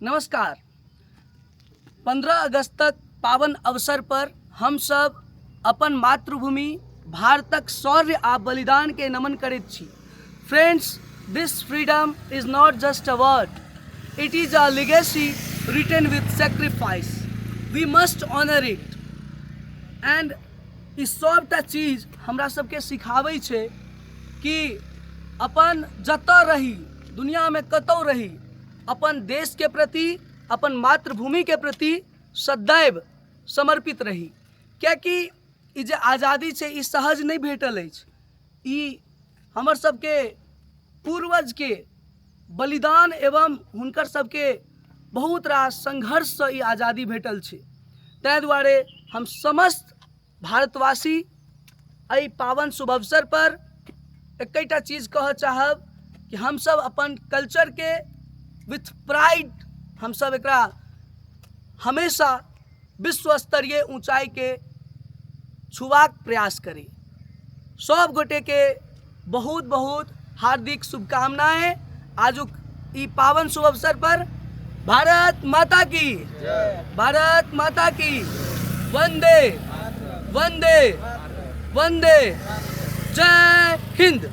नमस्कार। 15 अगस्त तक पावन अवसर पर हम सब अपन मातृभूमि भारतक शौर्य आ बलिदान के नमन करैत छी। Friends, this freedom is not just a word, it is a legacy written with sacrifice. We must honor it. And ई सबटा चीज हमरा सबके सिखाबै छै कि अपन जतऽ रही दुनिया में कतौ रही अपन देश के प्रति अपन मातृभूमि के प्रति सदैव समर्पित रही। कियाकि ई जे आज़ादी छै ई सहज नहीं भेटल अछि। ई हमर सबके पूर्वज के बलिदान एवं हुनकर सबके बहुत रास संघर्ष से ई आज़ादी भेटल छै। ताहि दुआरे हम समस्त भारतवासी एहि पावन शुभ अवसर पर एकटा चीज कह चाहब कि हम सब अपन कल्चर के विथ प्राइड हम सब एकरा हमेशा विश्व स्तरीय ऊंचाई के छुबाक प्रयास करी। सब गोटे के बहुत बहुत हार्दिक शुभकामनाएं। आजुक ई पावन शुभ अवसर पर भारत माता की, भारत माता की, वंदे वंदे वंदे, जय हिंद।